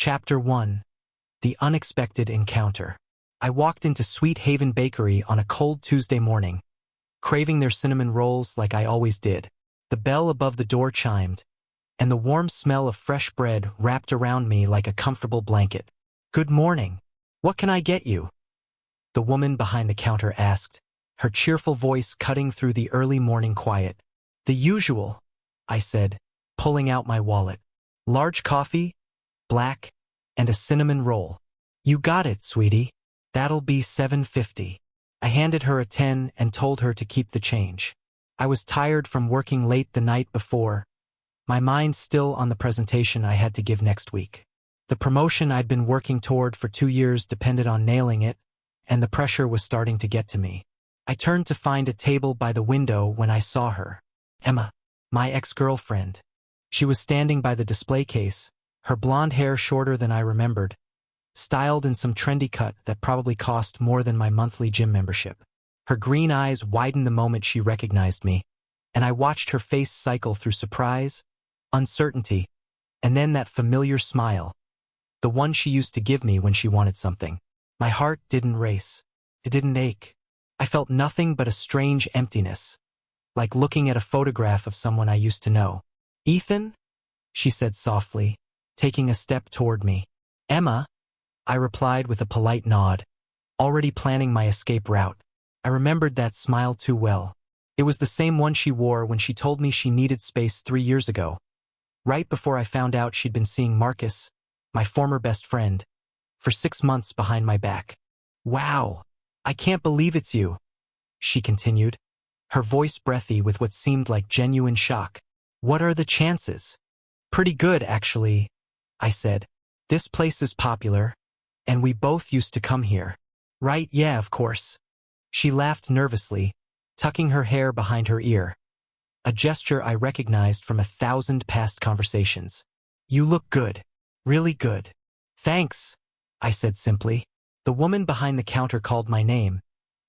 Chapter 1. The Unexpected Encounter. I walked into Sweet Haven Bakery on a cold Tuesday morning, craving their cinnamon rolls like I always did. The bell above the door chimed, and the warm smell of fresh bread wrapped around me like a comfortable blanket. "Good morning. What can I get you?" the woman behind the counter asked, her cheerful voice cutting through the early morning quiet. "The usual," I said, pulling out my wallet. "Large coffee, black, and a cinnamon roll." "You got it, sweetie. That'll be $7.50. I handed her a 10 and told her to keep the change. I was tired from working late the night before, my mind still on the presentation I had to give next week. The promotion I'd been working toward for 2 years depended on nailing it, and the pressure was starting to get to me. I turned to find a table by the window when I saw her. Emma, my ex-girlfriend. She was standing by the display case, her blonde hair shorter than I remembered, styled in some trendy cut that probably cost more than my monthly gym membership. Her green eyes widened the moment she recognized me, and I watched her face cycle through surprise, uncertainty, and then that familiar smile, the one she used to give me when she wanted something. My heart didn't race. It didn't ache. I felt nothing but a strange emptiness, like looking at a photograph of someone I used to know. "Ethan?" she said softly, taking a step toward me. "Emma?" I replied with a polite nod, already planning my escape route. I remembered that smile too well. It was the same one she wore when she told me she needed space 3 years ago, right before I found out she'd been seeing Marcus, my former best friend, for 6 months behind my back. "Wow, I can't believe it's you," she continued, her voice breathy with what seemed like genuine shock. "What are the chances?" "Pretty good, actually," I said. "This place is popular, and we both used to come here." "Right, yeah, of course." She laughed nervously, tucking her hair behind her ear, a gesture I recognized from 1,000 past conversations. "You look good. Really good." "Thanks," I said simply. The woman behind the counter called my name,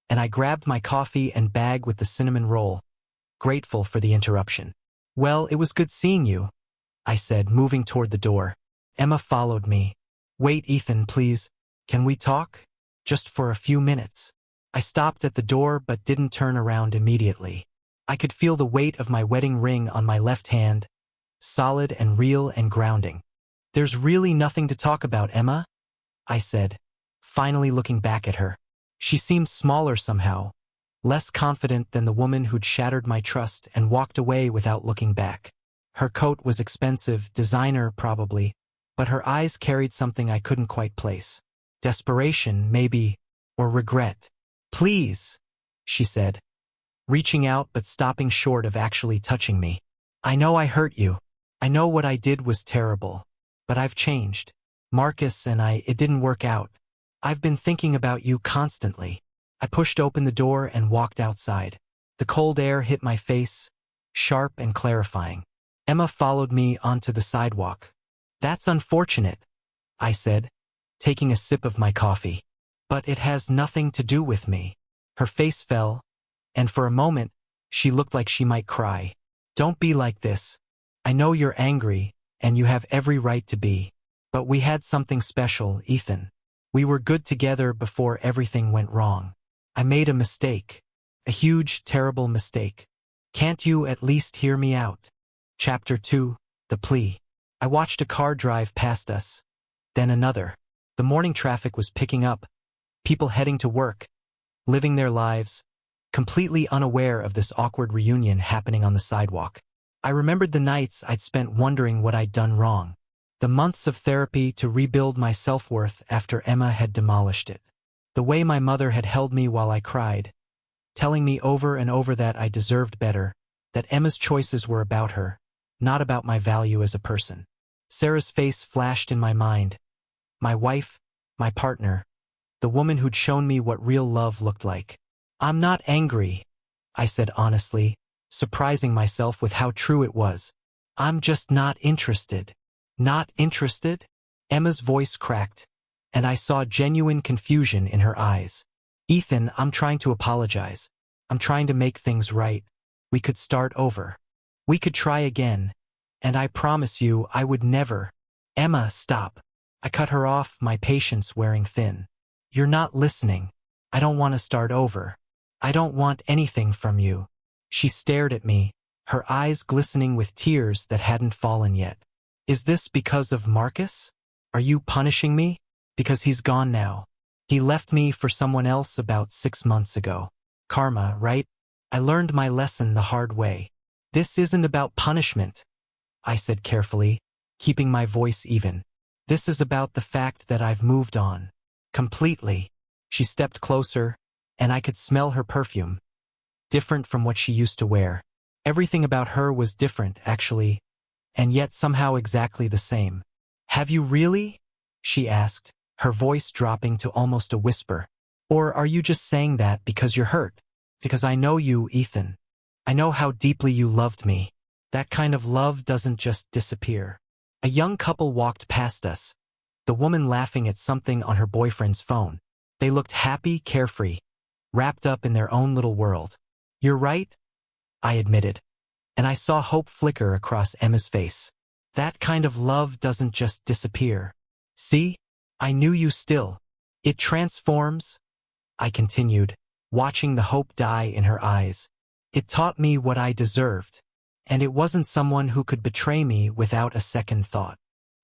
and I grabbed my coffee and bag with the cinnamon roll, grateful for the interruption. "Well, it was good seeing you," I said, moving toward the door. Emma followed me. "Wait, Ethan, please. Can we talk? Just for a few minutes." I stopped at the door but didn't turn around immediately. I could feel the weight of my wedding ring on my left hand, solid and real and grounding. "There's really nothing to talk about, Emma," I said, finally looking back at her. She seemed smaller somehow, less confident than the woman who'd shattered my trust and walked away without looking back. Her coat was expensive, designer probably, but her eyes carried something I couldn't quite place. Desperation, maybe, or regret. "Please," she said, reaching out but stopping short of actually touching me. "I know I hurt you. I know what I did was terrible. But I've changed. Marcus and it didn't work out. I've been thinking about you constantly." I pushed open the door and walked outside. The cold air hit my face, sharp and clarifying. Emma followed me onto the sidewalk. "That's unfortunate," I said, taking a sip of my coffee. "But it has nothing to do with me." Her face fell, and for a moment, she looked like she might cry. "Don't be like this. I know you're angry, and you have every right to be. But we had something special, Ethan. We were good together before everything went wrong. I made a mistake. A huge, terrible mistake. Can't you at least hear me out?" Chapter 2. The Plea. I watched a car drive past us, then another. The morning traffic was picking up, people heading to work, living their lives, completely unaware of this awkward reunion happening on the sidewalk. I remembered the nights I'd spent wondering what I'd done wrong, the months of therapy to rebuild my self-worth after Emma had demolished it, the way my mother had held me while I cried, telling me over and over that I deserved better, that Emma's choices were about her, not about my value as a person. Sarah's face flashed in my mind. My wife, my partner, the woman who'd shown me what real love looked like. "I'm not angry," I said honestly, surprising myself with how true it was. "I'm just not interested." "Not interested?" Emma's voice cracked, and I saw genuine confusion in her eyes. "Ethan, I'm trying to apologize. I'm trying to make things right. We could start over. We could try again. And I promise you I would never." "Emma, stop." I cut her off, my patience wearing thin. You're not listening. I don't want to start over. I don't want anything from you. She stared at me, her eyes glistening with tears that hadn't fallen yet. Is this because of Marcus? Are you punishing me? Because he's gone now. He left me for someone else about 6 months ago. Karma, right? I learned my lesson the hard way. This isn't about punishment, I said carefully, keeping my voice even. This is about the fact that I've moved on. Completely. She stepped closer, and I could smell her perfume. Different from what she used to wear. Everything about her was different, actually, and yet somehow exactly the same. Have you really? She asked, her voice dropping to almost a whisper. Or are you just saying that because you're hurt? Because I know you, Ethan. I know how deeply you loved me. That kind of love doesn't just disappear. A young couple walked past us, the woman laughing at something on her boyfriend's phone. They looked happy, carefree, wrapped up in their own little world. You're right, I admitted, and I saw hope flicker across Emma's face. That kind of love doesn't just disappear. See? I knew you still. It transforms, I continued, watching the hope die in her eyes. It taught me what I deserved, and it wasn't someone who could betray me without a second thought.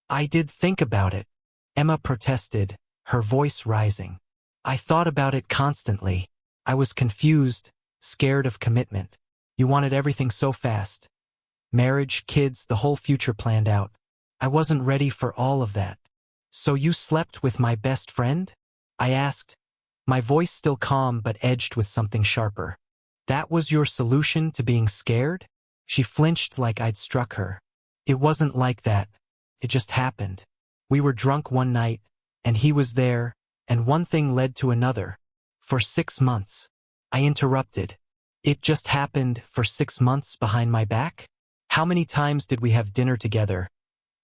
I did think about it, Emma protested, her voice rising. I thought about it constantly. I was confused, scared of commitment. You wanted everything so fast. Marriage, kids, the whole future planned out. I wasn't ready for all of that. So you slept with my best friend? I asked, my voice still calm but edged with something sharper. That was your solution to being scared? She flinched like I'd struck her. It wasn't like that. It just happened. We were drunk one night, and he was there, and one thing led to another. For 6 months. I interrupted. It just happened for 6 months behind my back? How many times did we have dinner together?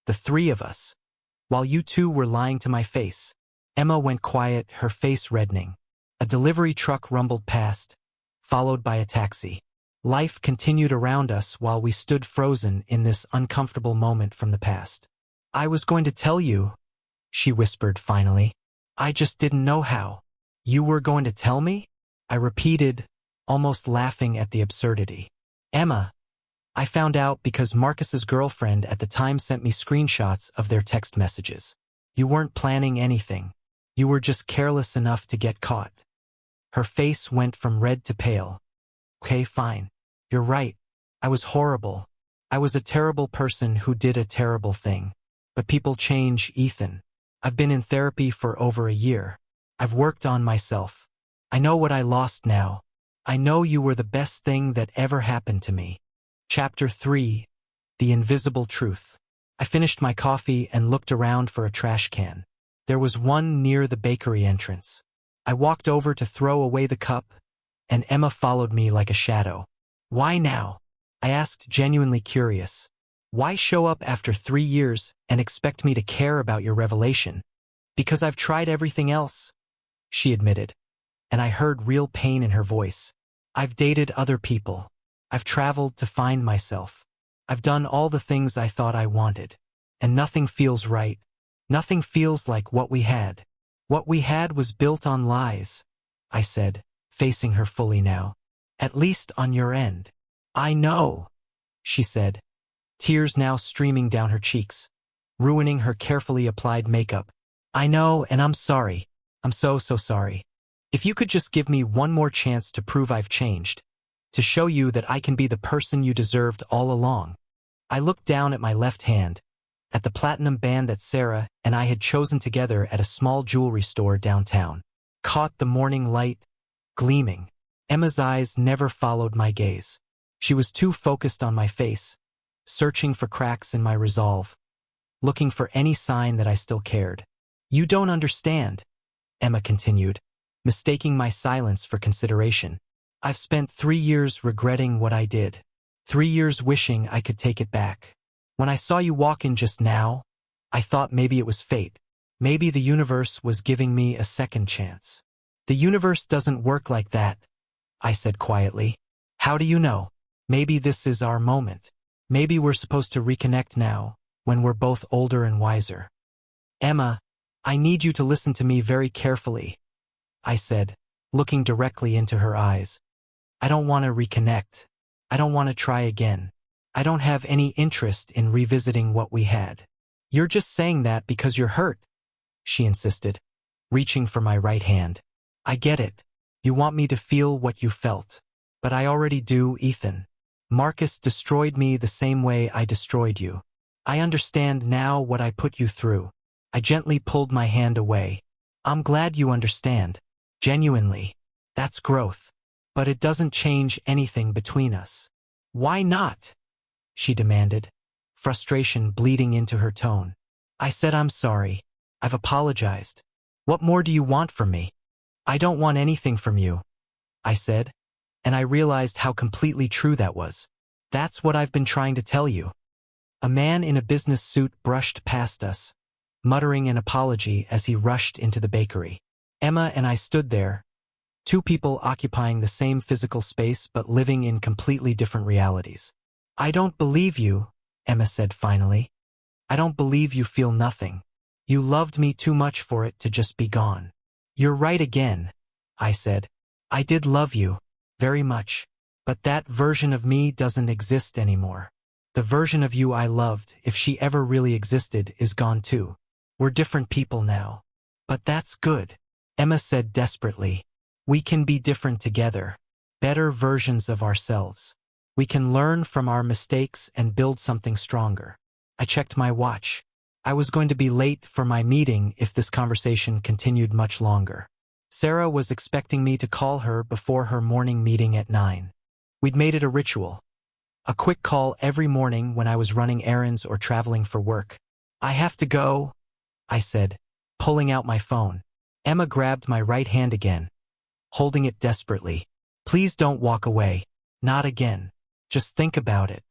The 3 of us. While you 2 were lying to my face. Emma went quiet, her face reddening. A delivery truck rumbled past, followed by a taxi. Life continued around us while we stood frozen in this uncomfortable moment from the past. I was going to tell you, she whispered finally. I just didn't know how. You were going to tell me? I repeated, almost laughing at the absurdity. Emma, I found out because Marcus's girlfriend at the time sent me screenshots of their text messages. You weren't planning anything. You were just careless enough to get caught. Her face went from red to pale. Okay, fine. You're right. I was horrible. I was a terrible person who did a terrible thing. But people change, Ethan. I've been in therapy for over a year. I've worked on myself. I know what I lost now. I know you were the best thing that ever happened to me. Chapter 3. The Invisible Truth. I finished my coffee and looked around for a trash can. There was one near the bakery entrance. I walked over to throw away the cup, and Emma followed me like a shadow. Why now? I asked, genuinely curious. Why show up after 3 years and expect me to care about your revelation? Because I've tried everything else, she admitted, and I heard real pain in her voice. I've dated other people. I've traveled to find myself. I've done all the things I thought I wanted, and nothing feels right. Nothing feels like what we had. What we had was built on lies, I said, facing her fully now. At least on your end. I know, she said, tears now streaming down her cheeks, ruining her carefully applied makeup. I know, and I'm sorry. I'm so sorry. If you could just give me one more chance to prove I've changed, to show you that I can be the person you deserved all along. I looked down at my left hand, at the platinum band that Sarah and I had chosen together at a small jewelry store downtown. Caught the morning light, gleaming. Emma's eyes never followed my gaze. She was too focused on my face, searching for cracks in my resolve, looking for any sign that I still cared. You don't understand, Emma continued, mistaking my silence for consideration. I've spent 3 years regretting what I did. 3 years wishing I could take it back. When I saw you walk in just now, I thought maybe it was fate. Maybe the universe was giving me a second chance. The universe doesn't work like that, I said quietly. How do you know? Maybe this is our moment. Maybe we're supposed to reconnect now, when we're both older and wiser. Emma, I need you to listen to me very carefully, I said, looking directly into her eyes. I don't want to reconnect. I don't want to try again. I don't have any interest in revisiting what we had. You're just saying that because you're hurt, she insisted, reaching for my right hand. I get it. You want me to feel what you felt. But I already do, Ethan. Marcus destroyed me the same way I destroyed you. I understand now what I put you through. I gently pulled my hand away. I'm glad you understand. Genuinely. That's growth. But it doesn't change anything between us. Why not? She demanded, frustration bleeding into her tone. I said I'm sorry. I've apologized. What more do you want from me? I don't want anything from you, I said, and I realized how completely true that was. That's what I've been trying to tell you. A man in a business suit brushed past us, muttering an apology as he rushed into the bakery. Emma and I stood there, two people occupying the same physical space but living in completely different realities. I don't believe you, Emma said finally. I don't believe you feel nothing. You loved me too much for it to just be gone. You're right again, I said. I did love you, very much. But that version of me doesn't exist anymore. The version of you I loved, if she ever really existed, is gone too. We're different people now. But that's good, Emma said desperately. We can be different together, better versions of ourselves. We can learn from our mistakes and build something stronger. I checked my watch. I was going to be late for my meeting if this conversation continued much longer. Sarah was expecting me to call her before her morning meeting at 9. We'd made it a ritual. A quick call every morning when I was running errands or traveling for work. I have to go, I said, pulling out my phone. Emma grabbed my right hand again, holding it desperately. Please don't walk away. Not again. Just think about it.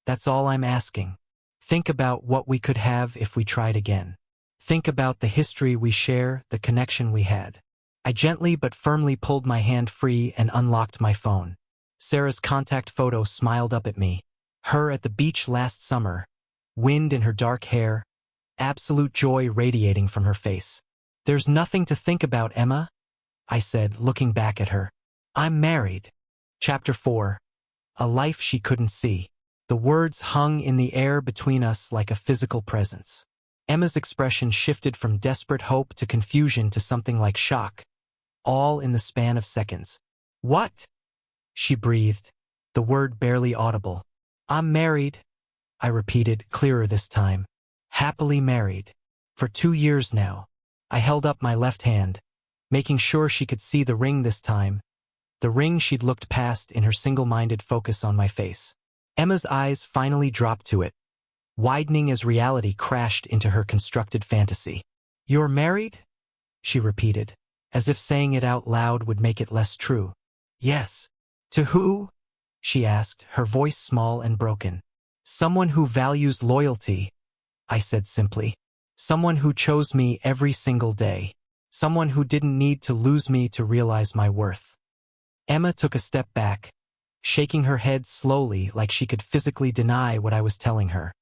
That's all I'm asking. Think about what we could have if we tried again. Think about the history we share, the connection we had. I gently but firmly pulled my hand free and unlocked my phone. Sarah's contact photo smiled up at me. Her at the beach last summer, wind in her dark hair, absolute joy radiating from her face. There's nothing to think about, Emma, I said, looking back at her. I'm married. Chapter 4. A life she couldn't see. The words hung in the air between us like a physical presence. Emma's expression shifted from desperate hope to confusion to something like shock, all in the span of seconds. What? She breathed, the word barely audible. I'm married, I repeated, clearer this time. Happily married. For 2 years now. I held up my left hand, making sure she could see the ring this time, the ring she'd looked past in her single-minded focus on my face. Emma's eyes finally dropped to it, widening as reality crashed into her constructed fantasy. You're married? She repeated, as if saying it out loud would make it less true. Yes. To who? She asked, her voice small and broken. Someone who values loyalty, I said simply. Someone who chose me every single day. Someone who didn't need to lose me to realize my worth. Emma took a step back, shaking her head slowly like she could physically deny what I was telling her.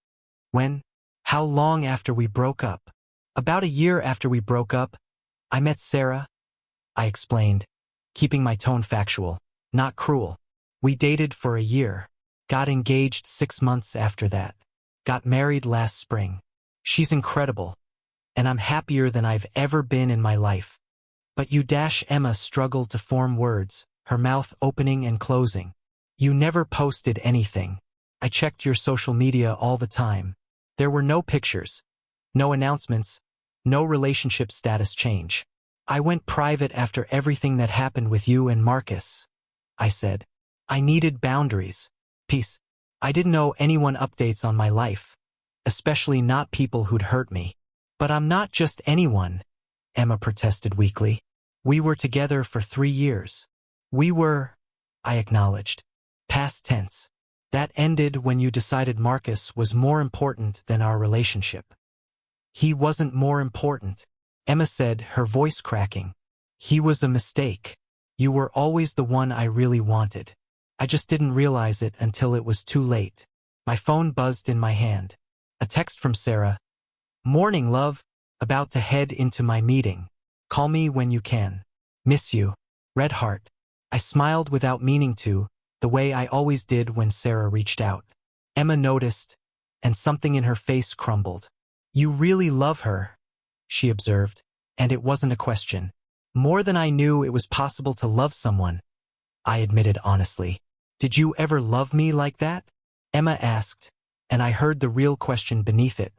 When? How long after we broke up? About a year after we broke up, I met Sarah, I explained, keeping my tone factual, not cruel. We dated for a year, got engaged 6 months after that, got married last spring. She's incredible, and I'm happier than I've ever been in my life. But Emma struggled to form words, her mouth opening and closing. You never posted anything. I checked your social media all the time. There were no pictures, no announcements, no relationship status change. I went private after everything that happened with you and Marcus, I said. I needed boundaries. Peace. I didn't know anyone updates on my life, especially not people who'd hurt me. But I'm not just anyone, Emma protested weakly. We were together for 3 years. We were, I acknowledged. Past tense. That ended when you decided Marcus was more important than our relationship. He wasn't more important, Emma said, her voice cracking. He was a mistake. You were always the one I really wanted. I just didn't realize it until it was too late. My phone buzzed in my hand. A text from Sarah. Morning, love. About to head into my meeting. Call me when you can. Miss you. Red heart. I smiled without meaning to, the way I always did when Sarah reached out. Emma noticed, and something in her face crumbled. You really love her, she observed, and it wasn't a question. More than I knew it was possible to love someone, I admitted honestly. Did you ever love me like that? Emma asked, and I heard the real question beneath it.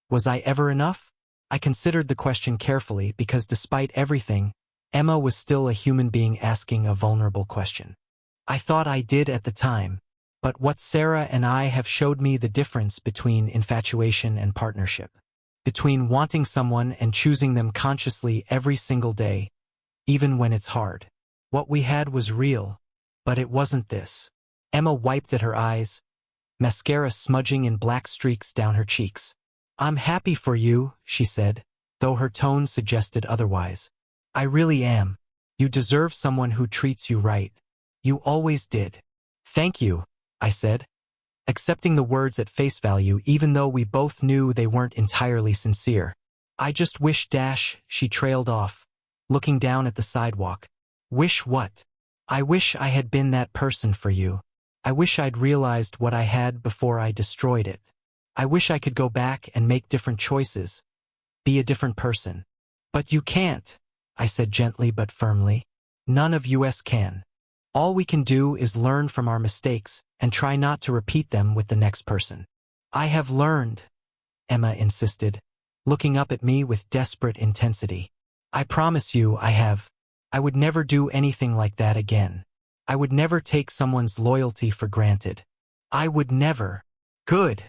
Was I ever enough? I considered the question carefully because despite everything, Emma was still a human being asking a vulnerable question. I thought I did at the time, but what Sarah and I have showed me the difference between infatuation and partnership. Between wanting someone and choosing them consciously every single day, even when it's hard. What we had was real, but it wasn't this. Emma wiped at her eyes, mascara smudging in black streaks down her cheeks. I'm happy for you, she said, though her tone suggested otherwise. I really am. You deserve someone who treats you right. You always did. Thank you, I said, accepting the words at face value even though we both knew they weren't entirely sincere. I just wish she trailed off, looking down at the sidewalk. Wish what? I wish I had been that person for you. I wish I'd realized what I had before I destroyed it. I wish I could go back and make different choices, be a different person. But you can't, I said gently but firmly. None of us can. All we can do is learn from our mistakes and try not to repeat them with the next person. I have learned, Emma insisted, looking up at me with desperate intensity. I promise you I have. I would never do anything like that again. I would never take someone's loyalty for granted. I would never. Good,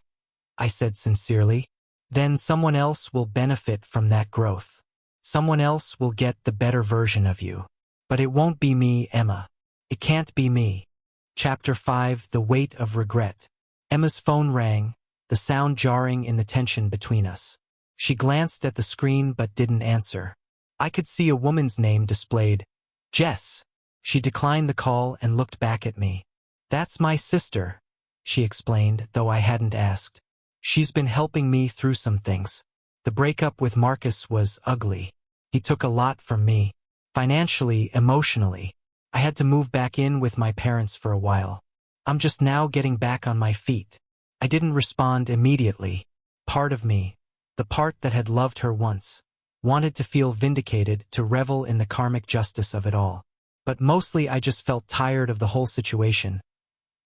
I said sincerely. Then someone else will benefit from that growth. Someone else will get the better version of you. But it won't be me, Emma. It can't be me. Chapter 5: The Weight of Regret. Emma's phone rang, the sound jarring in the tension between us. She glanced at the screen but didn't answer. I could see a woman's name displayed. Jess. She declined the call and looked back at me. That's my sister, she explained, though I hadn't asked. She's been helping me through some things. The breakup with Marcus was ugly. He took a lot from me. Financially, emotionally. I had to move back in with my parents for a while. I'm just now getting back on my feet. I didn't respond immediately. Part of me, the part that had loved her once, wanted to feel vindicated, to revel in the karmic justice of it all. But mostly I just felt tired of the whole situation,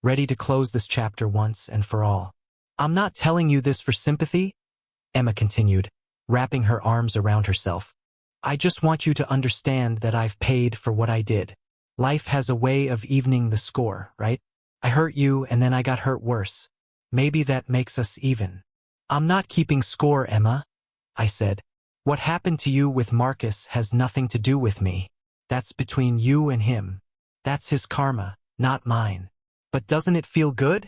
ready to close this chapter once and for all. I'm not telling you this for sympathy, Emma continued, wrapping her arms around herself. I just want you to understand that I've paid for what I did. Life has a way of evening the score, right? I hurt you and then I got hurt worse. Maybe that makes us even. I'm not keeping score, Emma, I said. What happened to you with Marcus has nothing to do with me. That's between you and him. That's his karma, not mine. But doesn't it feel good?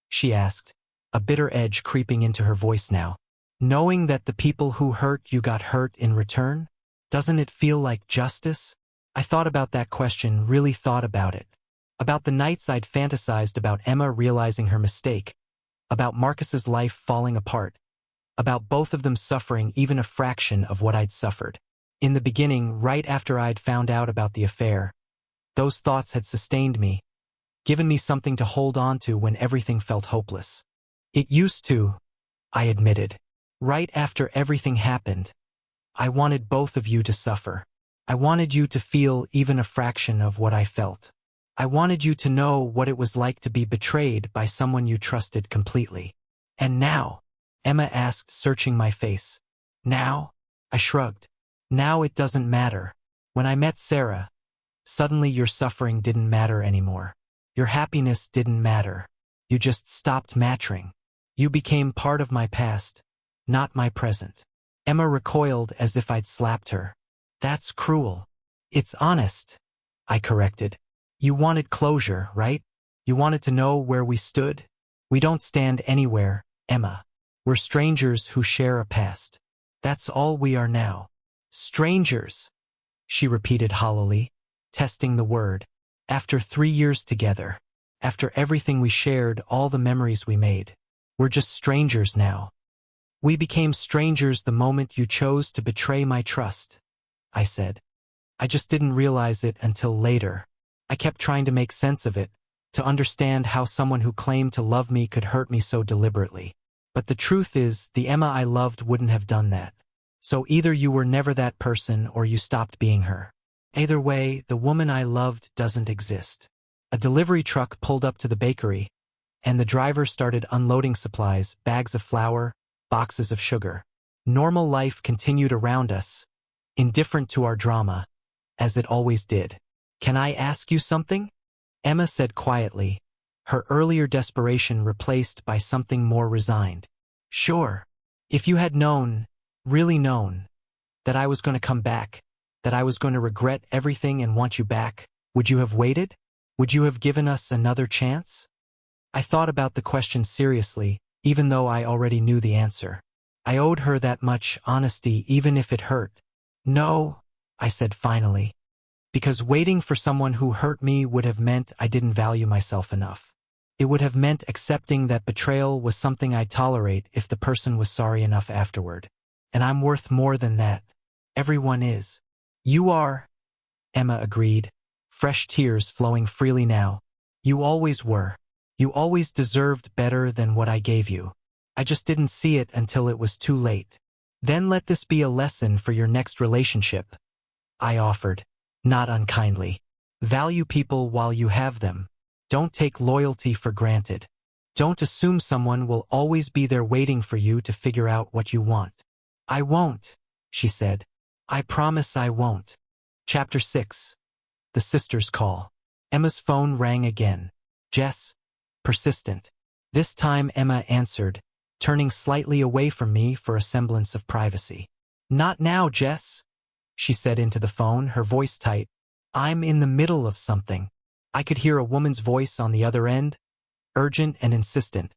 She asked, a bitter edge creeping into her voice now. Knowing that the people who hurt you got hurt in return? Doesn't it feel like justice? I thought about that question, really thought about it. About the nights I'd fantasized about Emma realizing her mistake. About Marcus's life falling apart. About both of them suffering even a fraction of what I'd suffered. In the beginning, right after I'd found out about the affair, those thoughts had sustained me, given me something to hold on to when everything felt hopeless. It used to, I admitted. Right after everything happened, I wanted both of you to suffer. I wanted you to feel even a fraction of what I felt. I wanted you to know what it was like to be betrayed by someone you trusted completely. And now, Emma asked, searching my face. Now? I shrugged. Now it doesn't matter. When I met Sarah, suddenly your suffering didn't matter anymore. Your happiness didn't matter. You just stopped mattering. You became part of my past, not my present. Emma recoiled as if I'd slapped her. That's cruel. It's honest, I corrected. You wanted closure, right? You wanted to know where we stood? We don't stand anywhere, Emma. We're strangers who share a past. That's all we are now. Strangers, she repeated hollowly, testing the word. After 3 years together, after everything we shared, all the memories we made, we're just strangers now. We became strangers the moment you chose to betray my trust, I said. I just didn't realize it until later. I kept trying to make sense of it, to understand how someone who claimed to love me could hurt me so deliberately. But the truth is, the Emma I loved wouldn't have done that. So either you were never that person or you stopped being her. Either way, the woman I loved doesn't exist. A delivery truck pulled up to the bakery, and the driver started unloading supplies, bags of flour, boxes of sugar. Normal life continued around us, indifferent to our drama, as it always did. "Can I ask you something?" Emma said quietly, her earlier desperation replaced by something more resigned. "Sure. If you had known, really known, that I was going to come back, that I was going to regret everything and want you back, would you have waited? Would you have given us another chance?" I thought about the question seriously, even though I already knew the answer. I owed her that much honesty even if it hurt. "No," I said finally, because waiting for someone who hurt me would have meant I didn't value myself enough. It would have meant accepting that betrayal was something I'd tolerate if the person was sorry enough afterward. And I'm worth more than that. Everyone is. "You are," Emma agreed, fresh tears flowing freely now. "You always were. You always deserved better than what I gave you. I just didn't see it until it was too late. Then let this be a lesson for your next relationship," I offered, not unkindly. "Value people while you have them. Don't take loyalty for granted. Don't assume someone will always be there waiting for you to figure out what you want." "I won't," she said. "I promise I won't." Chapter 6. The Sister's Call. Emma's phone rang again. "Jess?" Persistent. This time Emma answered, turning slightly away from me for a semblance of privacy. "Not now, Jess," she said into the phone, her voice tight. "I'm in the middle of something." I could hear a woman's voice on the other end, urgent and insistent,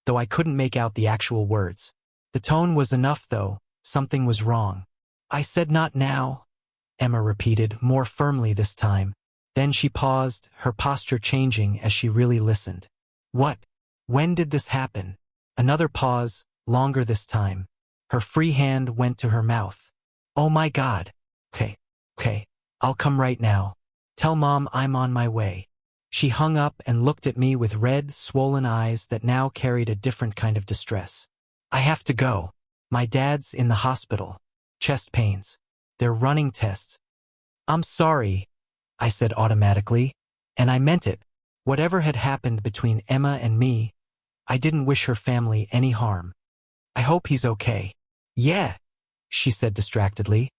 though I couldn't make out the actual words. The tone was enough, though. Something was wrong. "I said not now," Emma repeated, more firmly this time. Then she paused, her posture changing as she really listened. "What? When did this happen?" Another pause, longer this time. Her free hand went to her mouth. "Oh my God. Okay, I'll come right now. Tell Mom I'm on my way." She hung up and looked at me with red, swollen eyes that now carried a different kind of distress. "I have to go. My dad's in the hospital. Chest pains. They're running tests." "I'm sorry," I said automatically, and I meant it. Whatever had happened between Emma and me, I didn't wish her family any harm. "I hope he's okay." "Yeah," she said distractedly,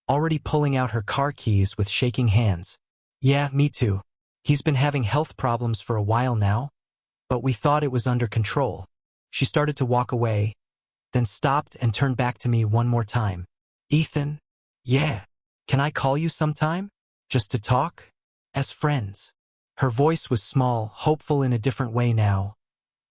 already pulling out her car keys with shaking hands. "Yeah, me too. He's been having health problems for a while now, but we thought it was under control." She started to walk away, then stopped and turned back to me one more time. "Ethan? Yeah. Can I call you sometime? Just to talk? As friends?" Her voice was small, hopeful in a different way now.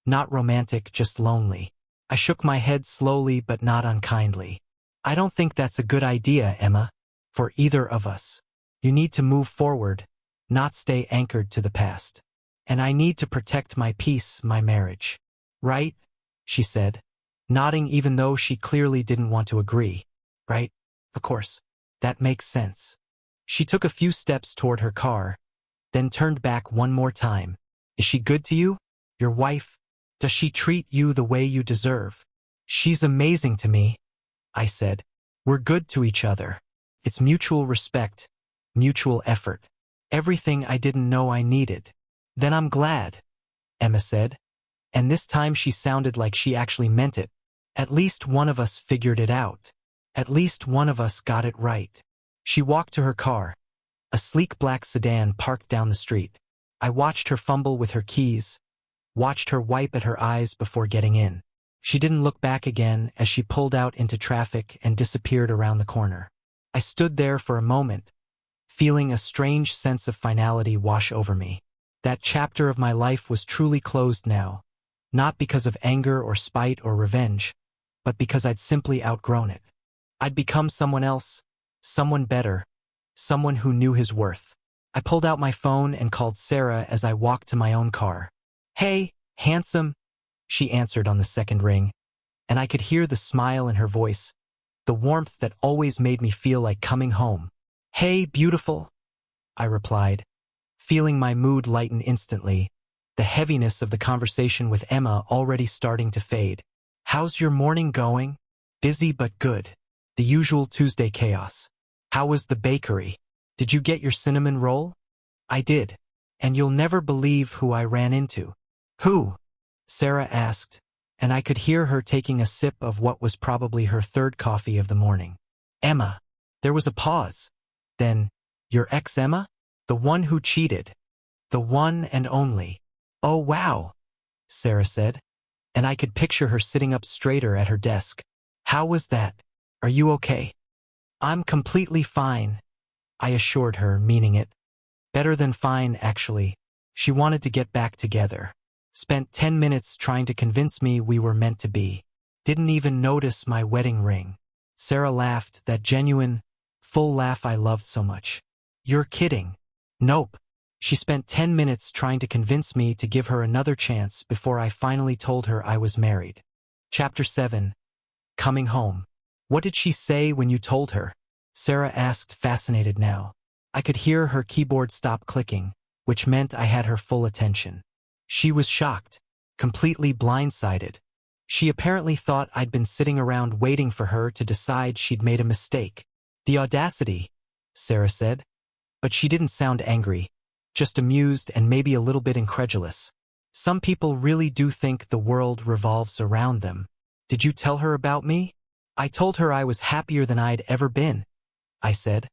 Not romantic, just lonely. I shook my head slowly but not unkindly. "I don't think that's a good idea, Emma. For either of us. You need to move forward, not stay anchored to the past. And I need to protect my peace, my marriage." "Right?" she said, nodding even though she clearly didn't want to agree. "Right? Of course. That makes sense." She took a few steps toward her car, then turned back one more time. "Is she good to you? Your wife? Does she treat you the way you deserve?" "She's amazing to me," I said. "We're good to each other. It's mutual respect, mutual effort. Everything I didn't know I needed." "Then I'm glad," Emma said, and this time she sounded like she actually meant it. "At least one of us figured it out. At least one of us got it right." She walked to her car, a sleek black sedan parked down the street. I watched her fumble with her keys, watched her wipe at her eyes before getting in. She didn't look back again as she pulled out into traffic and disappeared around the corner. I stood there for a moment, feeling a strange sense of finality wash over me. That chapter of my life was truly closed now, not because of anger or spite or revenge, but because I'd simply outgrown it. I'd become someone else, someone better, someone who knew his worth. I pulled out my phone and called Sarah as I walked to my own car. "Hey, handsome," she answered on the second ring. and I could hear the smile in her voice, the warmth that always made me feel like coming home. "Hey, beautiful," I replied, feeling my mood lighten instantly, the heaviness of the conversation with Emma already starting to fade. "How's your morning going?" "Busy but good. The usual Tuesday chaos." "How was the bakery? Did you get your cinnamon roll?" "I did. And you'll never believe who I ran into." "Who?" Sarah asked, and I could hear her taking a sip of what was probably her third coffee of the morning. "Emma." There was a pause. Then, "Your ex Emma? The one who cheated. The one and only." "Oh wow," Sarah said, and I could picture her sitting up straighter at her desk. "How was that? Are you okay?" "I'm completely fine," I assured her, meaning it. Better than fine, actually. She wanted to get back together. Spent 10 minutes trying to convince me we were meant to be. Didn't even notice my wedding ring. Sarah laughed, that genuine, full laugh I loved so much. "You're kidding." "Nope." She spent 10 minutes trying to convince me to give her another chance before I finally told her I was married. Chapter 7. Coming home. "What did she say when you told her?" Sarah asked, fascinated now. I could hear her keyboard stop clicking, which meant I had her full attention. She was shocked, completely blindsided. She apparently thought I'd been sitting around waiting for her to decide she'd made a mistake. "The audacity," Sarah said. But she didn't sound angry, just amused and maybe a little bit incredulous. "Some people really do think the world revolves around them." "Did you tell her about me?" "I told her I was happier than I'd ever been," I said,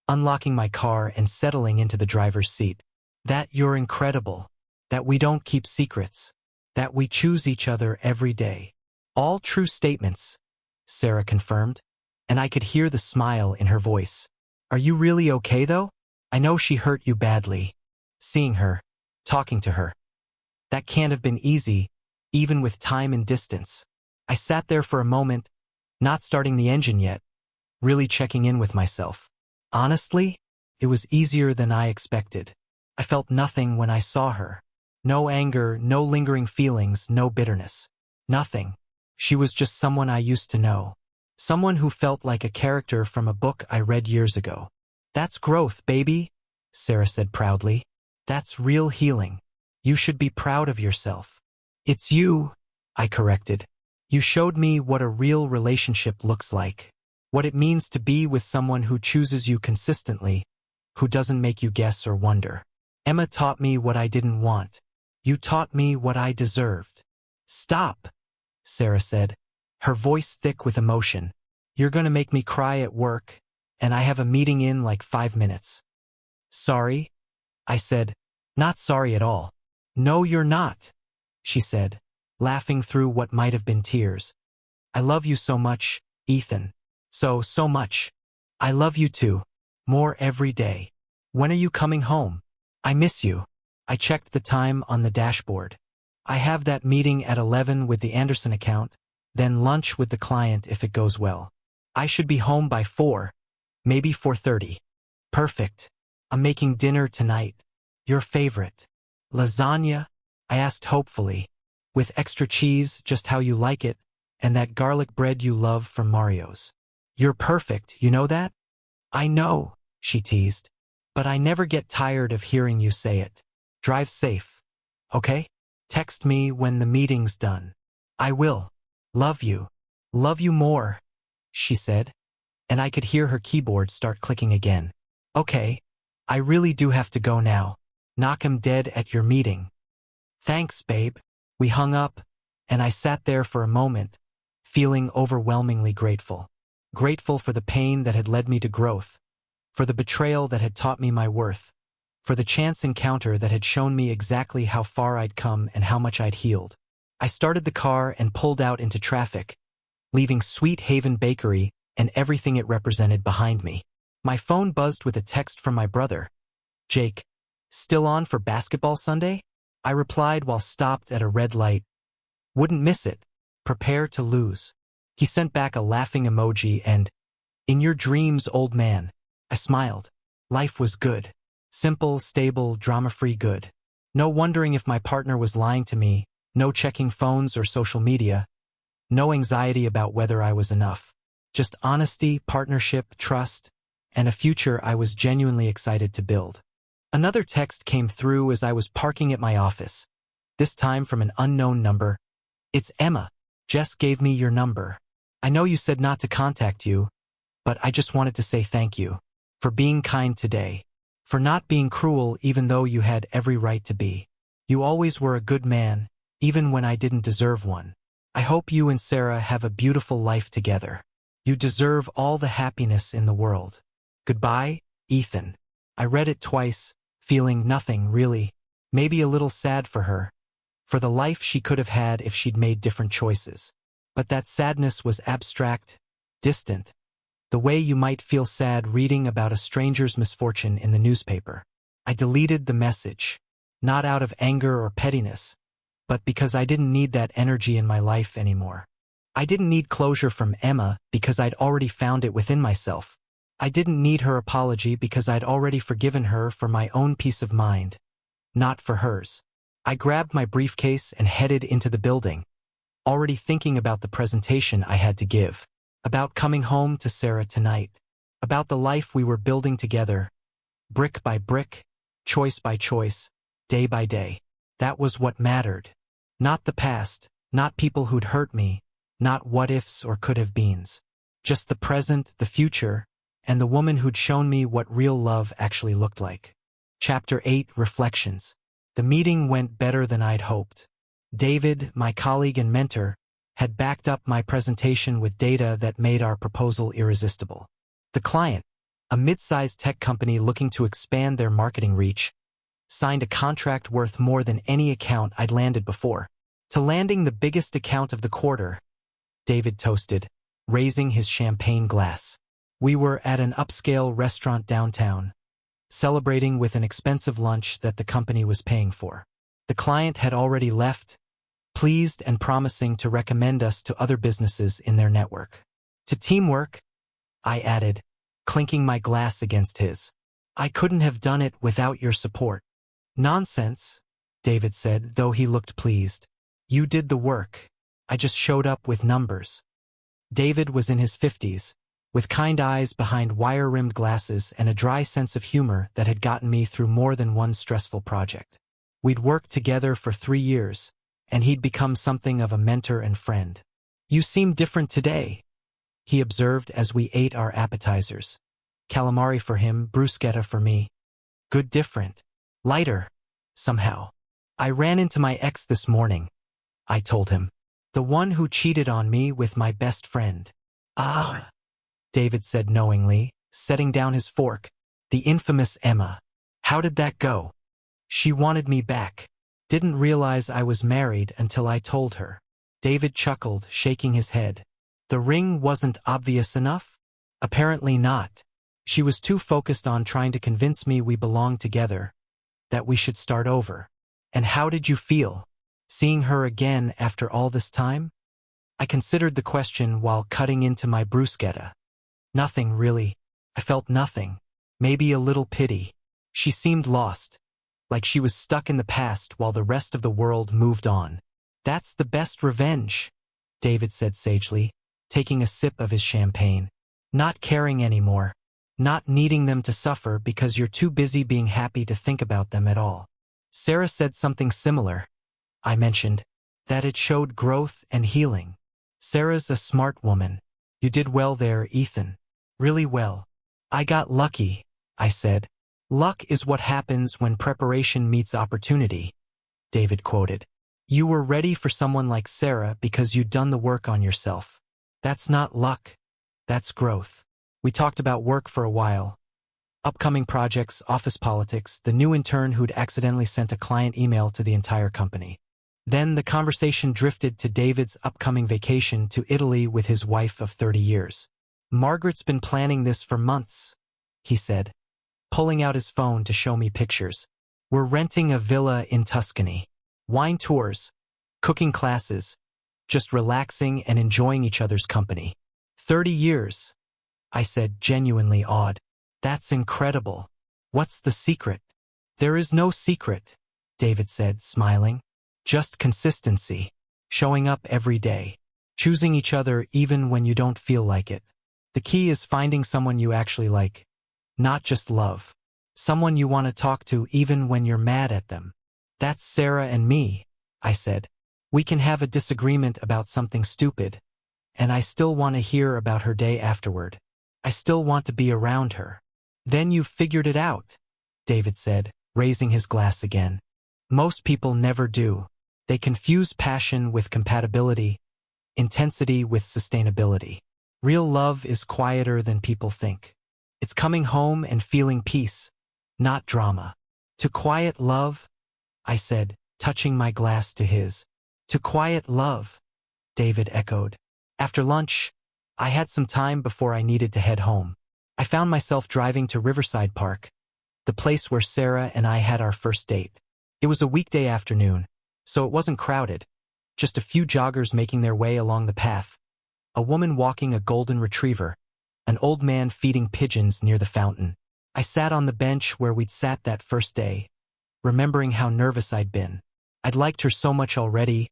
unlocking my car and settling into the driver's seat. "That you're incredible. That we don't keep secrets. That we choose each other every day." "All true statements," Sarah confirmed, and I could hear the smile in her voice. "Are you really okay, though? I know she hurt you badly." Seeing her, talking to her. That can't have been easy, even with time and distance. I sat there for a moment, not starting the engine yet, really checking in with myself. Honestly, it was easier than I expected. I felt nothing when I saw her. No anger, no lingering feelings, no bitterness. Nothing. She was just someone I used to know. Someone who felt like a character from a book I read years ago. "That's growth, baby," Sarah said proudly. "That's real healing. You should be proud of yourself." "It's you," I corrected. "You showed me what a real relationship looks like. What it means to be with someone who chooses you consistently, who doesn't make you guess or wonder. Emma taught me what I didn't want. You taught me what I deserved." "Stop," Sarah said, her voice thick with emotion. "You're gonna make me cry at work, and I have a meeting in like 5 minutes." "Sorry," I said. "Not sorry at all." "No, you're not," she said, laughing through what might have been tears. "I love you so much, Ethan. So much. I love you too. More every day. When are you coming home? I miss you." I checked the time on the dashboard. "I have that meeting at 11 with the Anderson account, then lunch with the client if it goes well. I should be home by 4, maybe 4:30. "Perfect. I'm making dinner tonight. Your favorite." "Lasagna?" I asked hopefully. "With extra cheese, just how you like it, and that garlic bread you love from Mario's." "You're perfect, you know that?" "I know," she teased. "But I never get tired of hearing you say it. Drive safe. Okay? Text me when the meeting's done." "I will. Love you. Love you more," she said, and I could hear her keyboard start clicking again. "Okay. I really do have to go now. Knock 'em dead at your meeting." "Thanks, babe." We hung up, and I sat there for a moment, feeling overwhelmingly grateful. Grateful for the pain that had led me to growth, for the betrayal that had taught me my worth, for the chance encounter that had shown me exactly how far I'd come and how much I'd healed. I started the car and pulled out into traffic, leaving Sweet Haven Bakery and everything it represented behind me. My phone buzzed with a text from my brother. "Jake, still on for basketball Sunday?" I replied while stopped at a red light. "Wouldn't miss it. Prepare to lose." He sent back a laughing emoji and, "In your dreams, old man." I smiled. Life was good. Simple, stable, drama-free good. No wondering if my partner was lying to me, no checking phones or social media. No anxiety about whether I was enough. Just honesty, partnership, trust, and a future I was genuinely excited to build. Another text came through as I was parking at my office, this time from an unknown number. "It's Emma. Jess gave me your number. I know you said not to contact you, but I just wanted to say thank you for being kind today, for not being cruel even though you had every right to be. You always were a good man, even when I didn't deserve one. I hope you and Sarah have a beautiful life together. You deserve all the happiness in the world. Goodbye, Ethan." I read it twice, feeling nothing really, maybe a little sad for her, for the life she could have had if she'd made different choices. But that sadness was abstract, distant, the way you might feel sad reading about a stranger's misfortune in the newspaper. I deleted the message, not out of anger or pettiness, but because I didn't need that energy in my life anymore. I didn't need closure from Emma because I'd already found it within myself. I didn't need her apology because I'd already forgiven her for my own peace of mind, not for hers. I grabbed my briefcase and headed into the building, already thinking about the presentation I had to give, about coming home to Sarah tonight, about the life we were building together, brick by brick, choice by choice, day by day. That was what mattered. Not the past, not people who'd hurt me, not what-ifs or could-have-beens. Just the present, the future, and the woman who'd shown me what real love actually looked like. Chapter 8, Reflections. The meeting went better than I'd hoped. David, my colleague and mentor, had backed up my presentation with data that made our proposal irresistible. The client, a mid-sized tech company looking to expand their marketing reach, signed a contract worth more than any account I'd landed before. To landing the biggest account of the quarter, David toasted, raising his champagne glass. We were at an upscale restaurant downtown, celebrating with an expensive lunch that the company was paying for. The client had already left, pleased and promising to recommend us to other businesses in their network. To teamwork, I added, clinking my glass against his. I couldn't have done it without your support. Nonsense, David said, though he looked pleased. You did the work. I just showed up with numbers. David was in his 50s, with kind eyes behind wire-rimmed glasses and a dry sense of humor that had gotten me through more than one stressful project. We'd worked together for 3 years, and he'd become something of a mentor and friend. You seem different today, he observed as we ate our appetizers. Calamari for him, bruschetta for me. Good different. Lighter, somehow. I ran into my ex this morning, I told him. The one who cheated on me with my best friend. Ah, David said knowingly, setting down his fork. The infamous Emma. How did that go? She wanted me back. Didn't realize I was married until I told her. David chuckled, shaking his head. The ring wasn't obvious enough? Apparently not. She was too focused on trying to convince me we belonged together, that we should start over. And how did you feel, seeing her again after all this time? I considered the question while cutting into my bruschetta. Nothing, really. I felt nothing. Maybe a little pity. She seemed lost, like she was stuck in the past while the rest of the world moved on. That's the best revenge, David said sagely, taking a sip of his champagne. Not caring anymore. Not needing them to suffer because you're too busy being happy to think about them at all. Sarah said something similar. I mentioned that it showed growth and healing. Sarah's a smart woman. You did well there, Ethan. Really well. I got lucky, I said. Luck is what happens when preparation meets opportunity, David quoted. You were ready for someone like Sarah because you'd done the work on yourself. That's not luck. That's growth. We talked about work for a while. Upcoming projects, office politics, the new intern who'd accidentally sent a client email to the entire company. Then the conversation drifted to David's upcoming vacation to Italy with his wife of 30 years. Margaret's been planning this for months, he said, pulling out his phone to show me pictures. We're renting a villa in Tuscany. Wine tours, cooking classes, just relaxing and enjoying each other's company. 30 years, I said, genuinely awed. That's incredible. What's the secret? There is no secret, David said, smiling. Just consistency. Showing up every day. Choosing each other even when you don't feel like it. The key is finding someone you actually like, not just love. Someone you want to talk to even when you're mad at them. That's Sarah and me, I said. We can have a disagreement about something stupid, and I still want to hear about her day afterward. I still want to be around her. Then you've figured it out, David said, raising his glass again. Most people never do. They confuse passion with compatibility, intensity with sustainability. Real love is quieter than people think. It's coming home and feeling peace, not drama. To quiet love, I said, touching my glass to his. To quiet love, David echoed. After lunch, I had some time before I needed to head home. I found myself driving to Riverside Park, the place where Sarah and I had our first date. It was a weekday afternoon, so it wasn't crowded. Just a few joggers making their way along the path. A woman walking a golden retriever. An old man feeding pigeons near the fountain. I sat on the bench where we'd sat that first day, remembering how nervous I'd been. I'd liked her so much already,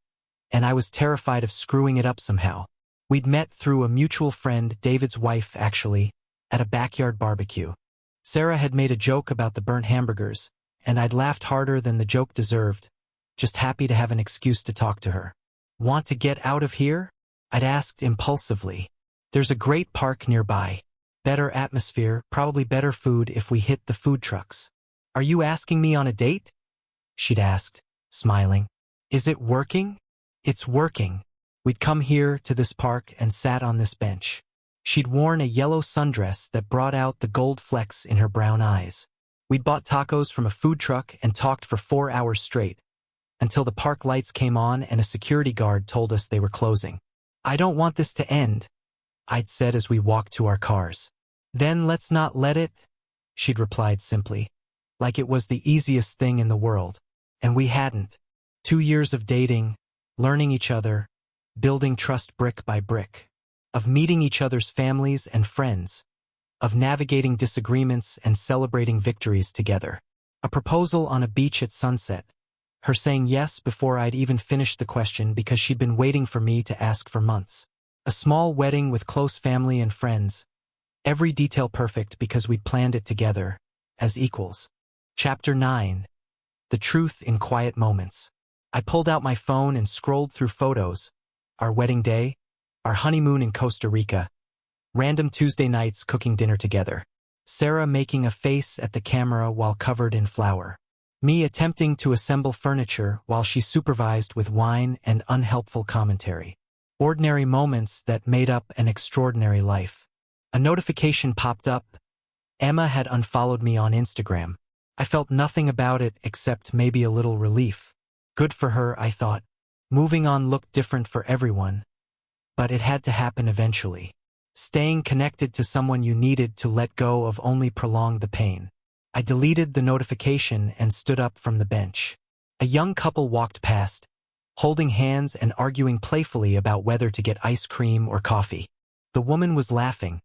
and I was terrified of screwing it up somehow. We'd met through a mutual friend, David's wife actually, at a backyard barbecue. Sarah had made a joke about the burnt hamburgers, and I'd laughed harder than the joke deserved, just happy to have an excuse to talk to her. Want to get out of here? I'd asked impulsively. There's a great park nearby. Better atmosphere, probably better food if we hit the food trucks. Are you asking me on a date? She'd asked, smiling. Is it working? It's working. We'd come here to this park and sat on this bench. She'd worn a yellow sundress that brought out the gold flecks in her brown eyes. We'd bought tacos from a food truck and talked for 4 hours straight, until the park lights came on and a security guard told us they were closing. I don't want this to end, I'd said as we walked to our cars. Then let's not let it, she'd replied simply, like it was the easiest thing in the world. And we hadn't. 2 years of dating, learning each other, building trust brick by brick, of meeting each other's families and friends, of navigating disagreements and celebrating victories together. A proposal on a beach at sunset, her saying yes before I'd even finished the question because she'd been waiting for me to ask for months. A small wedding with close family and friends, every detail perfect because we'd planned it together, as equals. Chapter 9. The Truth in Quiet Moments. I pulled out my phone and scrolled through photos. Our wedding day, our honeymoon in Costa Rica, random Tuesday nights cooking dinner together, Sarah making a face at the camera while covered in flour, me attempting to assemble furniture while she supervised with wine and unhelpful commentary. Ordinary moments that made up an extraordinary life. A notification popped up. Emma had unfollowed me on Instagram. I felt nothing about it except maybe a little relief. Good for her, I thought. Moving on looked different for everyone, but it had to happen eventually. Staying connected to someone you needed to let go of only prolonged the pain. I deleted the notification and stood up from the bench. A young couple walked past, holding hands and arguing playfully about whether to get ice cream or coffee. The woman was laughing,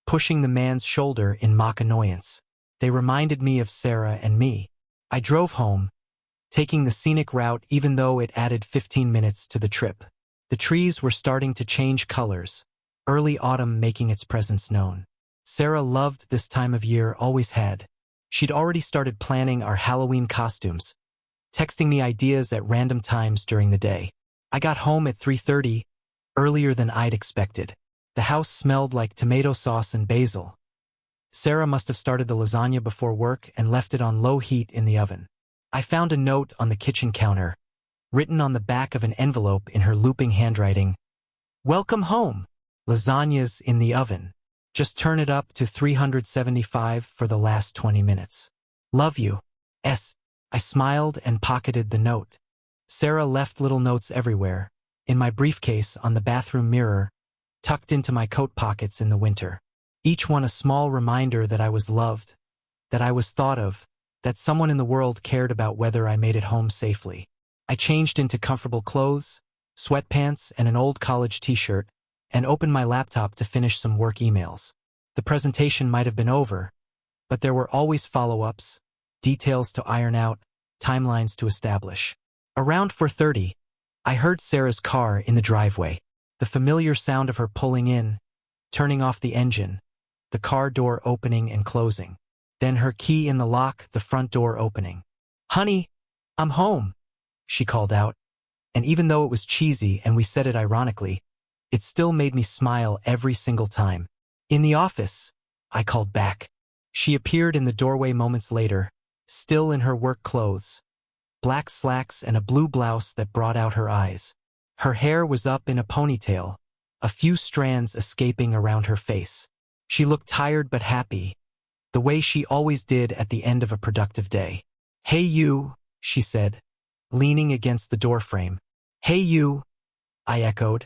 pushing the man's shoulder in mock annoyance. They reminded me of Sarah and me. I drove home, taking the scenic route even though it added 15 minutes to the trip. The trees were starting to change colors, early autumn making its presence known. Sarah loved this time of year, always had. She'd already started planning our Halloween costumes, texting me ideas at random times during the day. I got home at 3:30, earlier than I'd expected. The house smelled like tomato sauce and basil. Sarah must have started the lasagna before work and left it on low heat in the oven. I found a note on the kitchen counter, written on the back of an envelope in her looping handwriting. Welcome home. Lasagna's in the oven. Just turn it up to 375 for the last 20 minutes. Love you. S. I smiled and pocketed the note. Sarah left little notes everywhere, in my briefcase, on the bathroom mirror, tucked into my coat pockets in the winter. Each one a small reminder that I was loved, that I was thought of, that someone in the world cared about whether I made it home safely. I changed into comfortable clothes, sweatpants and an old college t-shirt, and opened my laptop to finish some work emails. The presentation might have been over, but there were always follow-ups, details to iron out, timelines to establish. Around 4:30, I heard Sarah's car in the driveway. The familiar sound of her pulling in, turning off the engine, the car door opening and closing. Then her key in the lock, the front door opening. "Honey, I'm home," she called out. And even though it was cheesy and we said it ironically, it still made me smile every single time. "In the office," I called back. She appeared in the doorway moments later, still in her work clothes, black slacks and a blue blouse that brought out her eyes. Her hair was up in a ponytail, a few strands escaping around her face. She looked tired but happy, the way she always did at the end of a productive day. "Hey you," she said, leaning against the doorframe. "Hey you," I echoed,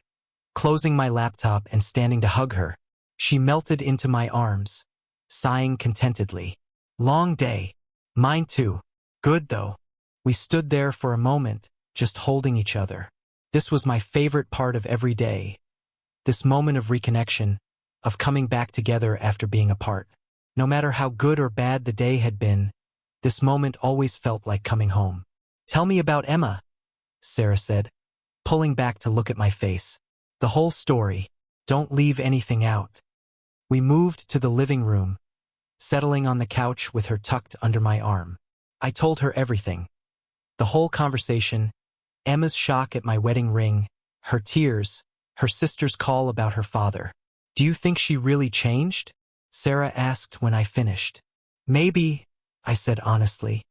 closing my laptop and standing to hug her. She melted into my arms, sighing contentedly. "Long day." "Mine too." "Good though." We stood there for a moment, just holding each other. This was my favorite part of every day. This moment of reconnection, of coming back together after being apart. No matter how good or bad the day had been, this moment always felt like coming home. "Tell me about Emma," Sarah said, pulling back to look at my face. "The whole story. Don't leave anything out." We moved to the living room, settling on the couch with her tucked under my arm. I told her everything. The whole conversation, Emma's shock at my wedding ring, her tears, her sister's call about her father. "Do you think she really changed?" Sarah asked when I finished. "Maybe," I said honestly.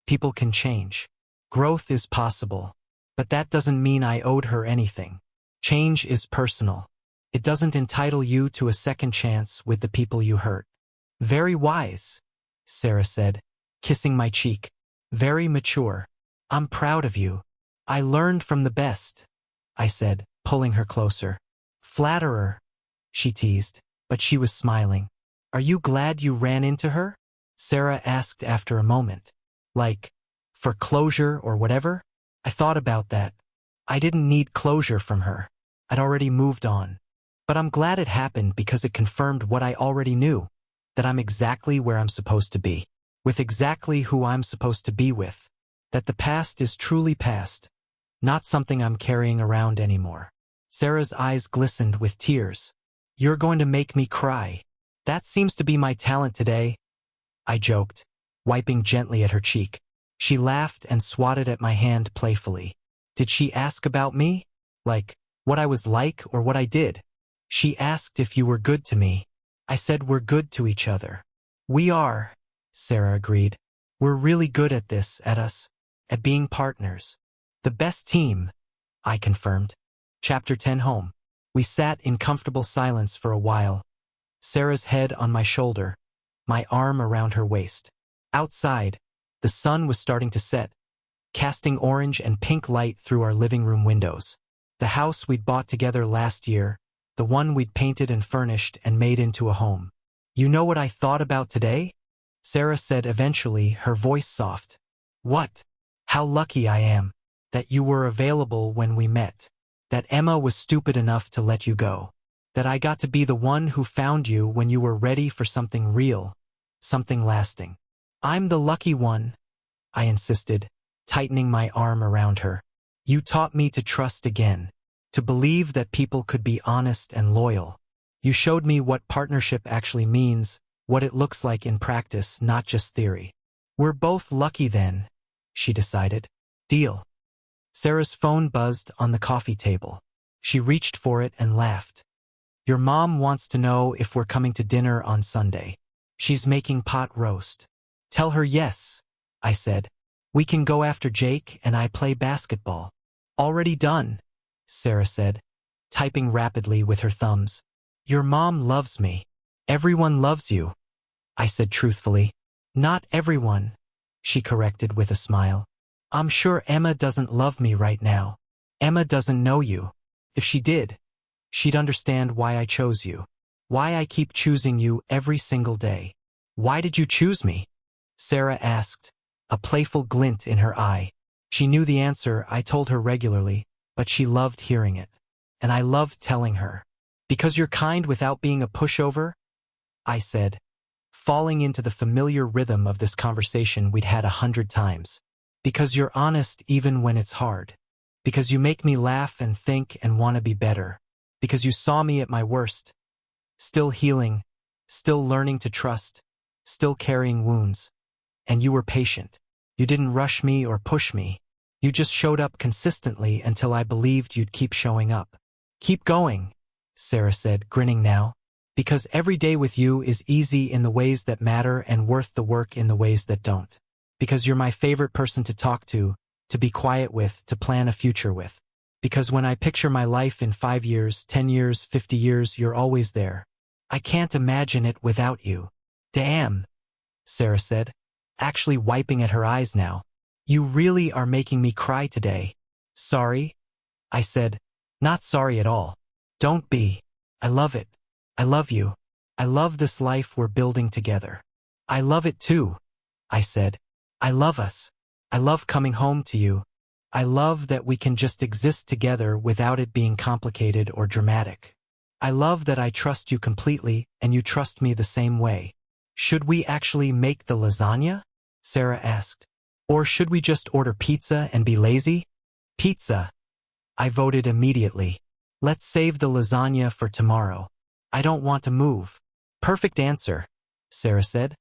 "People can change. Growth is possible. But that doesn't mean I owed her anything. Change is personal. It doesn't entitle you to a second chance with the people you hurt." "Very wise," Sarah said, kissing my cheek. "Very mature. I'm proud of you." "I learned from the best," I said, pulling her closer. "Flatterer," she teased, but she was smiling. "Are you glad you ran into her?" Sarah asked after a moment. "Like, for closure or whatever?" I thought about that. I didn't need closure from her. I'd already moved on. But I'm glad it happened because it confirmed what I already knew, that I'm exactly where I'm supposed to be, with exactly who I'm supposed to be with, that the past is truly past, not something I'm carrying around anymore. Sarah's eyes glistened with tears. "You're going to make me cry." "That seems to be my talent today," I joked, wiping gently at her cheek. She laughed and swatted at my hand playfully. "Did she ask about me? Like, what I was like or what I did?" "She asked if you were good to me." I said we're good to each other. "We are," Sarah agreed. "We're really good at this, at being partners. The best team," I confirmed. Chapter 10 Home. We sat in comfortable silence for a while, Sarah's head on my shoulder, my arm around her waist. Outside, the sun was starting to set, casting orange and pink light through our living room windows. The house we'd bought together last year, the one we'd painted and furnished and made into a home. "You know what I thought about today?" Sarah said eventually, her voice soft. "What?" "How lucky I am that you were available when we met, that Emma was stupid enough to let you go, that I got to be the one who found you when you were ready for something real, something lasting." "I'm the lucky one," I insisted, tightening my arm around her. "You taught me to trust again, to believe that people could be honest and loyal. You showed me what partnership actually means, what it looks like in practice, not just theory." "We're both lucky then," she decided. "Deal." Sarah's phone buzzed on the coffee table. She reached for it and laughed. "Your mom wants to know if we're coming to dinner on Sunday. She's making pot roast." "Tell her yes," I said. "We can go after Jake and I play basketball." "Already done," Sarah said, typing rapidly with her thumbs. "Your mom loves me." "Everyone loves you," I said truthfully. "Not everyone," she corrected with a smile. "I'm sure Emma doesn't love me right now. Emma doesn't know you. If she did, she'd understand why I chose you. Why I keep choosing you every single day." "Why did you choose me?" Sarah asked, a playful glint in her eye. She knew the answer. I told her regularly, but she loved hearing it. And I loved telling her. "Because you're kind without being a pushover," I said, falling into the familiar rhythm of this conversation we'd had 100 times. "Because you're honest even when it's hard. Because you make me laugh and think and want to be better." Because you saw me at my worst. Still healing, still learning to trust, still carrying wounds. And you were patient. You didn't rush me or push me. You just showed up consistently until I believed you'd keep showing up. Keep going, Sarah said, grinning now. Because every day with you is easy in the ways that matter and worth the work in the ways that don't. Because you're my favorite person to talk to be quiet with, to plan a future with. Because when I picture my life in 5 years, 10 years, 50 years, you're always there. I can't imagine it without you. Damn, Sarah said, actually wiping at her eyes now. You really are making me cry today. Sorry? I said, not sorry at all. Don't be. I love it. I love you. I love this life we're building together. I love it too, I said. I love us. I love coming home to you. I love that we can just exist together without it being complicated or dramatic. I love that I trust you completely and you trust me the same way. Should we actually make the lasagna? Sarah asked. Or should we just order pizza and be lazy? Pizza. I voted immediately. Let's save the lasagna for tomorrow. I don't want to move. Perfect answer, Sarah said,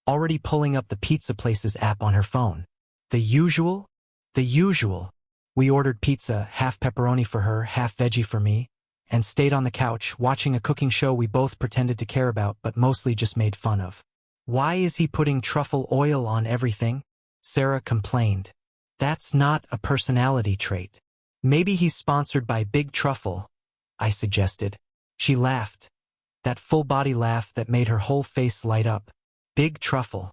already pulling up the pizza place's app on her phone. The usual? The usual. We ordered pizza, half pepperoni for her, half veggie for me, and stayed on the couch watching a cooking show we both pretended to care about but mostly just made fun of. Why is he putting truffle oil on everything? Sarah complained. That's not a personality trait. Maybe he's sponsored by Big Truffle, I suggested. She laughed. That full-body laugh that made her whole face light up. Big Truffle.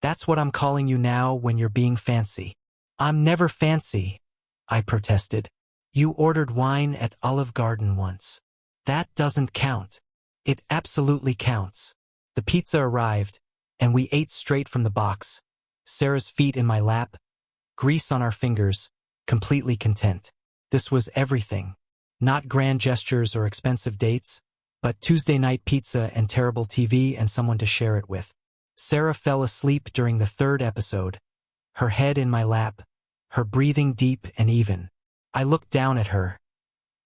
That's what I'm calling you now when you're being fancy. I'm never fancy, I protested. You ordered wine at Olive Garden once. That doesn't count. It absolutely counts. The pizza arrived, and we ate straight from the box. Sarah's feet in my lap, grease on our fingers, completely content. This was everything. Not grand gestures or expensive dates, but Tuesday night pizza and terrible TV and someone to share it with. Sarah fell asleep during the 3rd episode, her head in my lap, her breathing deep and even. I looked down at her.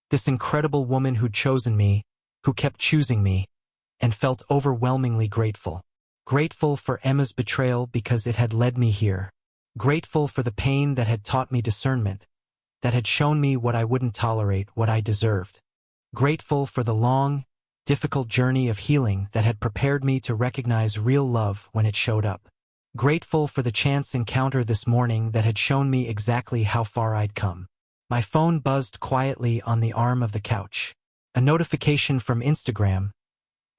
This incredible woman who'd chosen me, who kept choosing me, and felt overwhelmingly grateful. Grateful for Emma's betrayal because it had led me here. Grateful for the pain that had taught me discernment, that had shown me what I wouldn't tolerate, what I deserved. Grateful for the long, difficult journey of healing that had prepared me to recognize real love when it showed up. Grateful for the chance encounter this morning that had shown me exactly how far I'd come. My phone buzzed quietly on the arm of the couch. A notification from Instagram.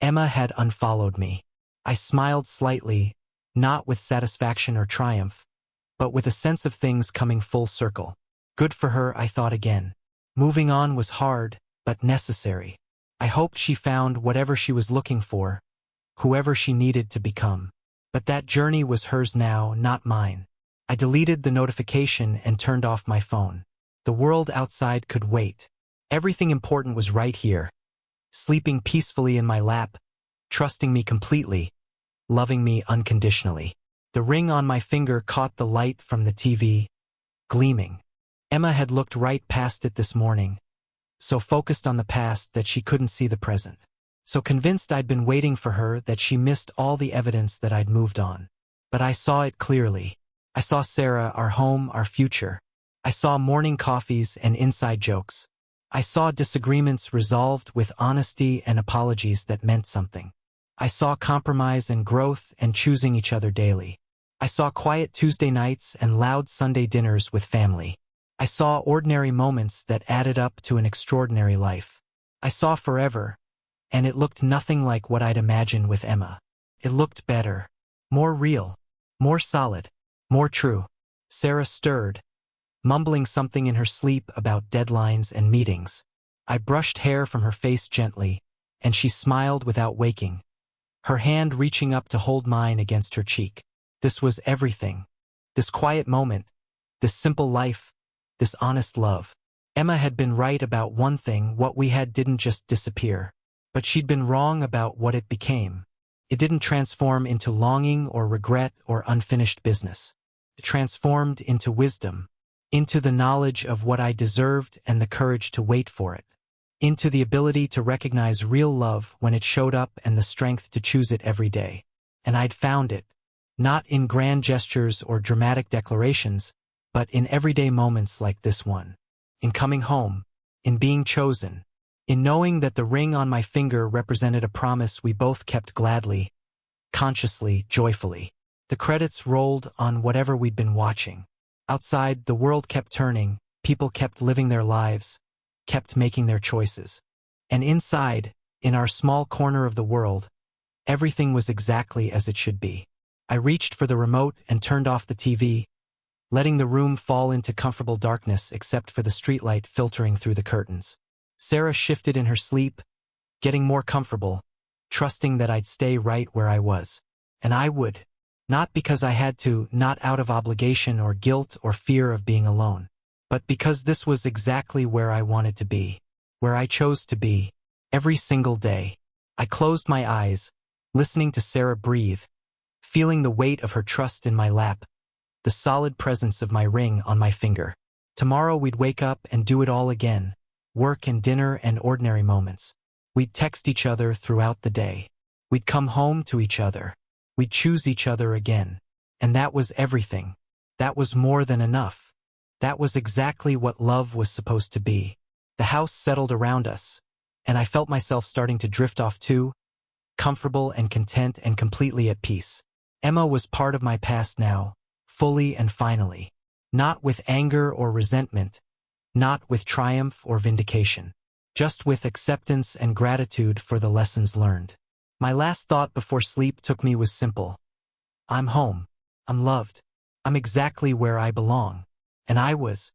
Emma had unfollowed me. I smiled slightly, not with satisfaction or triumph, but with a sense of things coming full circle. Good for her, I thought again. Moving on was hard, but necessary. I hoped she found whatever she was looking for, whoever she needed to become. But that journey was hers now, not mine. I deleted the notification and turned off my phone. The world outside could wait. Everything important was right here, sleeping peacefully in my lap, trusting me completely, loving me unconditionally. The ring on my finger caught the light from the TV, gleaming. Emma had looked right past it this morning, so focused on the past that she couldn't see the present. So convinced I'd been waiting for her that she missed all the evidence that I'd moved on. But I saw it clearly. I saw Sarah, our home, our future. I saw morning coffees and inside jokes. I saw disagreements resolved with honesty and apologies that meant something. I saw compromise and growth and choosing each other daily. I saw quiet Tuesday nights and loud Sunday dinners with family. I saw ordinary moments that added up to an extraordinary life. I saw forever, and it looked nothing like what I'd imagined with Emma. It looked better, more real, more solid, more true. Sarah stirred, mumbling something in her sleep about deadlines and meetings. I brushed hair from her face gently, and she smiled without waking, her hand reaching up to hold mine against her cheek. This was everything. This quiet moment, this simple life, this honest love. Emma had been right about one thing: what we had didn't just disappear. But she'd been wrong about what it became. It didn't transform into longing or regret or unfinished business. It transformed into wisdom, into the knowledge of what I deserved and the courage to wait for it. into the ability to recognize real love when it showed up and the strength to choose it every day. And I'd found it, not in grand gestures or dramatic declarations, but in everyday moments like this one. In coming home, in being chosen, in knowing that the ring on my finger represented a promise we both kept gladly, consciously, joyfully. The credits rolled on whatever we'd been watching. Outside, the world kept turning, people kept living their lives, kept making their choices. And inside, in our small corner of the world, everything was exactly as it should be. I reached for the remote and turned off the TV, letting the room fall into comfortable darkness except for the streetlight filtering through the curtains. Sarah shifted in her sleep, getting more comfortable, trusting that I'd stay right where I was. And I would. Not because I had to, not out of obligation or guilt or fear of being alone, but because this was exactly where I wanted to be, where I chose to be, every single day. I closed my eyes, listening to Sarah breathe, feeling the weight of her trust in my lap, the solid presence of my ring on my finger. Tomorrow we'd wake up and do it all again, work and dinner and ordinary moments. We'd text each other throughout the day. We'd come home to each other. We'd choose each other again. And that was everything. That was more than enough. That was exactly what love was supposed to be. The house settled around us, and I felt myself starting to drift off too, comfortable and content and completely at peace. Emma was part of my past now, fully and finally. Not with anger or resentment, not with triumph or vindication, just with acceptance and gratitude for the lessons learned. My last thought before sleep took me was simple. I'm home. I'm loved. I'm exactly where I belong. And I was